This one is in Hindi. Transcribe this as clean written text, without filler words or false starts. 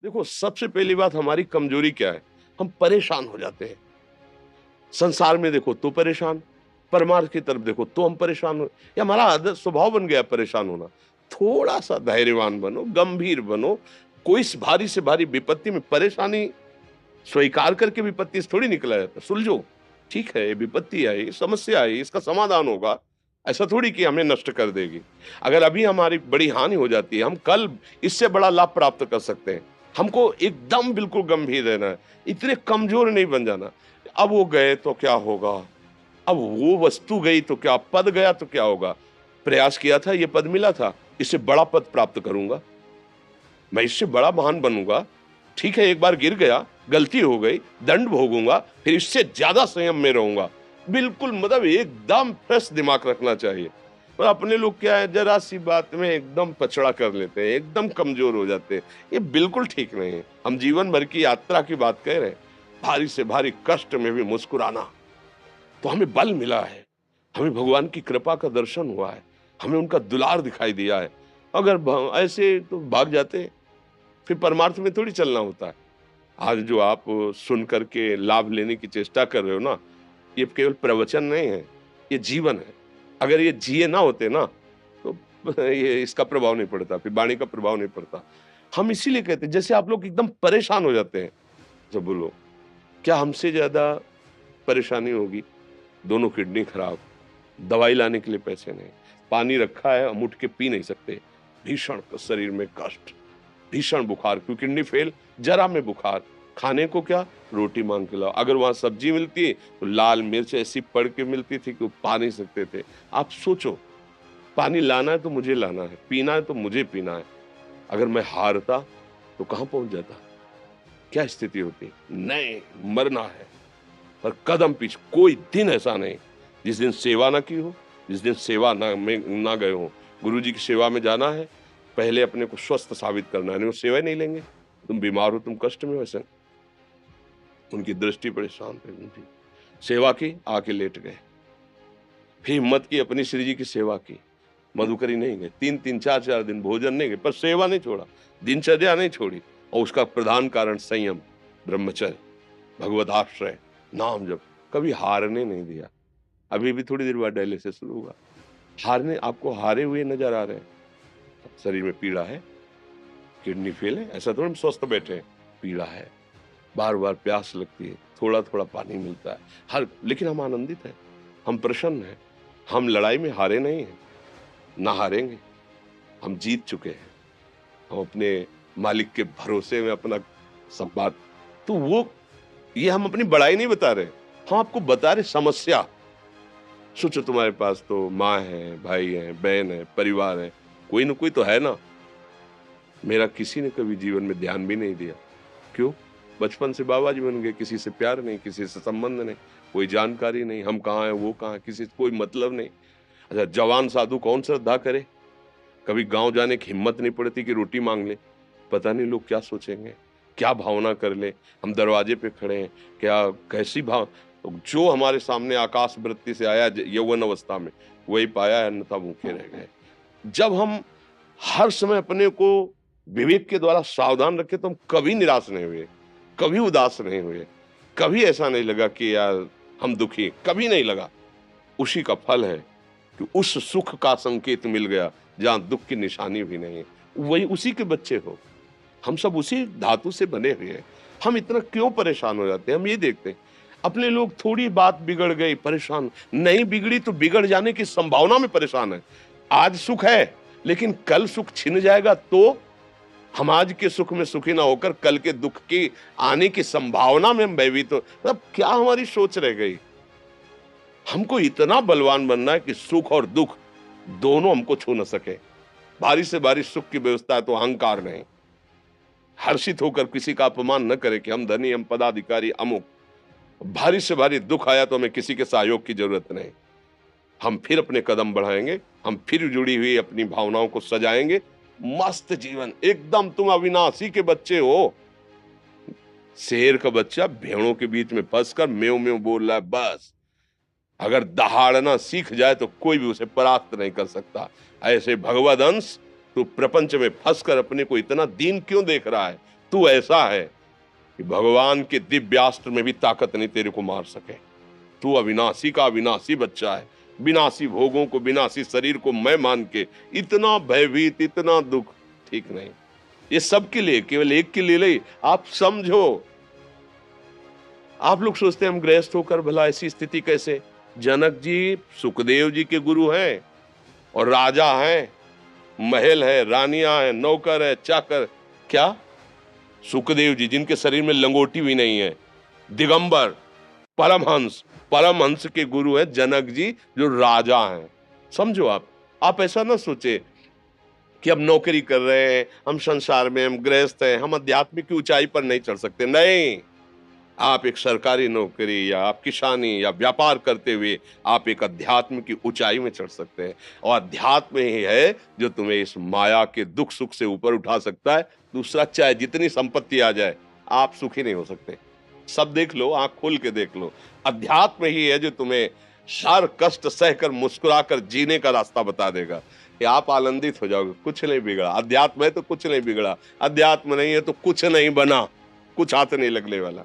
देखो, सबसे पहली बात हमारी कमजोरी क्या है? हम परेशान हो जाते हैं। संसार में देखो तो परेशान, परमार्थ की तरफ देखो तो हम परेशान हो, ये हमारा आदत स्वभाव बन गया परेशान होना। थोड़ा-सा धैर्यवान बनो, गंभीर बनो। कोई इस भारी से भारी विपत्ति में परेशानी स्वीकार करके विपत्ति से थोड़ी निकला जाता है। सुलझो, ठीक है, ये विपत्ति आई, समस्या आई, इसका समाधान होगा। ऐसा थोड़ी कि हमें नष्ट कर देगी। अगर अभी हमारी बड़ी हानि हो जाती है, हम कल इससे बड़ा लाभ प्राप्त कर सकते हैं। हमको एकदम बिल्कुल गंभीर रहना है, इतने कमजोर नहीं बन जाना। अब वो गए तो क्या होगा? अब वो वस्तु गई तो क्या, पद गया तो क्या होगा? प्रयास किया था, ये पद मिला था, इससे बड़ा पद प्राप्त करूंगा, मैं इससे बड़ा महान बनूंगा। ठीक है, एक बार गिर गया, गलती हो गई, दंड भोगूंगा, फिर इससे ज्यादा संयम में रहूंगा। बिल्कुल, मतलब एकदम फ्रेश दिमाग रखना चाहिए। और अपने लोग क्या है, जरा सी बात में एकदम पछड़ा कर लेते हैं, एकदम कमजोर हो जाते हैं। ये बिल्कुल ठीक नहीं है। हम जीवन भर की यात्रा की बात कह रहे हैं, भारी से भारी कष्ट में भी मुस्कुराना, तो हमें बल मिला है, हमें भगवान की कृपा का दर्शन हुआ है, हमें उनका दुलार दिखाई दिया है। अगर ऐसे तो भाग जाते, फिर परमार्थ में थोड़ी चलना होता है। आज जो आप सुन करके लाभ लेने की चेष्टा कर रहे हो ना, ये केवल प्रवचन नहीं है, ये जीवन है। अगर ये जिए ना होते ना, तो ये इसका प्रभाव नहीं पड़ता, फिर वाणी का प्रभाव नहीं पड़ता। हम इसीलिए कहते हैं, जैसे आप लोग एकदम परेशान हो जाते हैं जब बोलो, क्या हमसे ज्यादा परेशानी होगी? दोनों किडनी खराब, दवाई लाने के लिए पैसे नहीं, पानी रखा है हम उठ के पी नहीं सकते, भीषण शरीर में कष्ट, भीषण बुखार, क्योंकि किडनी फेल, जरा में बुखार, खाने को क्या, रोटी मांग के लाओ। अगर वहां सब्जी मिलती है तो लाल मिर्च ऐसी पड़ के मिलती थी कि वो पा नहीं सकते थे। आप सोचो, पानी लाना है तो मुझे लाना है, पीना है तो मुझे पीना है। अगर मैं हारता तो कहां पहुंच जाता, क्या स्थिति होती? नहीं, मरना है, पर कदम पीछे। कोई दिन ऐसा नहीं जिस दिन सेवा ना की हो, जिस दिन सेवा ना गए हो। गुरु जी की सेवा में जाना है, पहले अपने को स्वस्थ साबित करना है, नहीं वो सेवा ही नहीं लेंगे। तुम बीमार हो, तुम कष्ट में हो, ऐसे उनकी दृष्टि बड़ी शांत है। उनकी सेवा की, आके लेट गए। फिर हिम्मत की, अपनी श्री जी की सेवा की, मधुकरी नहीं गए, 3-3 4-4 दिन भोजन नहीं गए, पर सेवा नहीं छोड़ा, दिनचर्या नहीं छोड़ी। और उसका प्रधान कारण संयम, ब्रह्मचर्य, भगवत आश्रय, नाम जप, कभी हारने नहीं दिया। अभी भी थोड़ी देर बाद डायलिसिस शुरू हुआ। हारने, आपको हारे हुए नजर आ रहे हैं? शरीर में पीड़ा है, किडनी फेल है, ऐसा तो हम स्वस्थ बैठे हैं। पीड़ा है, बार बार प्यास लगती है, थोड़ा थोड़ा पानी मिलता है, हर, लेकिन हम आनंदित हैं, हम प्रसन्न हैं। हम लड़ाई में हारे नहीं हैं, ना हारेंगे। हम जीत चुके हैं। हम अपने मालिक के भरोसे में अपना संवाद, तो वो, ये हम अपनी बड़ाई नहीं बता रहे, हम आपको बता रहे समस्या। सोचो, तुम्हारे पास तो माँ है, भाई है, बहन है, परिवार है, कोई ना कोई तो है ना। मेरा किसी ने कभी जीवन में ध्यान भी नहीं दिया। क्यों? बचपन से बाबा जी बन गए, किसी से प्यार नहीं, किसी से संबंध नहीं, कोई जानकारी नहीं, हम कहाँ हैं, वो कहाँ है, किसी से कोई मतलब नहीं। अच्छा, जवान साधु कौन श्रद्धा करे? कभी गांव जाने की हिम्मत नहीं पड़ती कि रोटी मांग ले। पता नहीं लोग क्या सोचेंगे, क्या भावना कर ले। हम दरवाजे पे खड़े हैं, क्या कैसी भाव, तो जो हमारे सामने आकाश वृत्ति से आया यौवन अवस्था में, वही पाया, अन्यथा भूखे रह गए। जब हम हर समय अपने को विवेक के द्वारा सावधान रखे, तो हम कभी निराश नहीं हुए, कभी उदास नहीं हुए, कभी ऐसा नहीं लगा कि यार हम दुखी, कभी नहीं लगा। उसी का फल है कि उस सुख का संकेत मिल गया जहां दुख की निशानी भी नहीं है। वही उसी के बच्चे हो। हम सब उसी धातु से बने हुए हैं। हम इतना क्यों परेशान हो जाते हैं? हम ये देखते हैं, अपने लोग थोड़ी बात बिगड़ गई परेशान, नहीं बिगड़ी तो बिगड़ जाने की संभावना में परेशान है। आज सुख है, लेकिन कल सुख छिन जाएगा तो हम आज के सुख में सुखी ना होकर कल के दुख की आने की संभावना में हम भयभीत हो। मतलब क्या हमारी सोच रह गई? हमको इतना बलवान बनना है कि सुख और दुख दोनों हमको छू न सके। भारी से भारी सुख की व्यवस्था है तो अहंकार नहीं, हर्षित होकर किसी का अपमान न करे कि हम धनी, हम पदाधिकारी, अमुक। भारी से भारी दुख आया तो हमें किसी के सहयोग की जरूरत नहीं। हम फिर अपने कदम बढ़ाएंगे, हम फिर जुड़ी हुई अपनी भावनाओं को सजाएंगे। मस्त जीवन, एकदम तुम अविनाशी के बच्चे हो। शेर का बच्चा भेड़ों के बीच में फंसकर म्यों म्यों बोल रहा है, बस। अगर दहाड़ना सीख जाए तो कोई भी उसे परास्त नहीं कर सकता। ऐसे भगवद अंश, तू प्रपंच में फंसकर अपने को इतना दीन क्यों देख रहा है? तू ऐसा है कि भगवान के दिव्यास्त्र में भी ताकत नहीं तेरे को मार सके। तू अविनाशी का अविनाशी बच्चा है, विनाशी भोगों को, विनाशी शरीर को मैं मान के इतना भयभीत, इतना दुख ठीक नहीं। ये सबके लिए, केवल एक के लिए नहीं। आप समझो, आप लोग सोचते हैं हम गृहस्थ होकर भला ऐसी स्थिति कैसे। जनक जी सुखदेव जी के गुरु हैं और राजा हैं, महल है, रानियां हैं, नौकर है, चाकर। क्या सुखदेव जी जिनके शरीर में लंगोटी भी नहीं है, दिगंबर, परमहंस, परमहंस के गुरु हैं जनक जी जो राजा हैं। समझो आप ऐसा ना सोचे कि हम नौकरी कर रहे हैं, हम संसार में, हम गृहस्थ हैं, हम आध्यात्मिक की ऊंचाई पर नहीं चढ़ सकते। नहीं, आप एक सरकारी नौकरी या आप किसानी या व्यापार करते हुए आप एक अध्यात्म की ऊंचाई में चढ़ सकते हैं। और अध्यात्म ही है जो तुम्हें इस माया के दुख सुख से ऊपर उठा सकता है। दूसरा, चाहे जितनी संपत्ति आ जाए, आप सुखी नहीं हो सकते। सब देख लो, आंख खोल के देख लो, अध्यात्म ही है जो तुम्हें हर कष्ट सहकर मुस्कुराकर जीने का रास्ता बता देगा कि आप आनंदित हो जाओगे। कुछ नहीं बिगड़ा, अध्यात्म है तो कुछ नहीं बिगड़ा, अध्यात्म नहीं है तो कुछ नहीं बना, कुछ हाथ नहीं लगने वाला।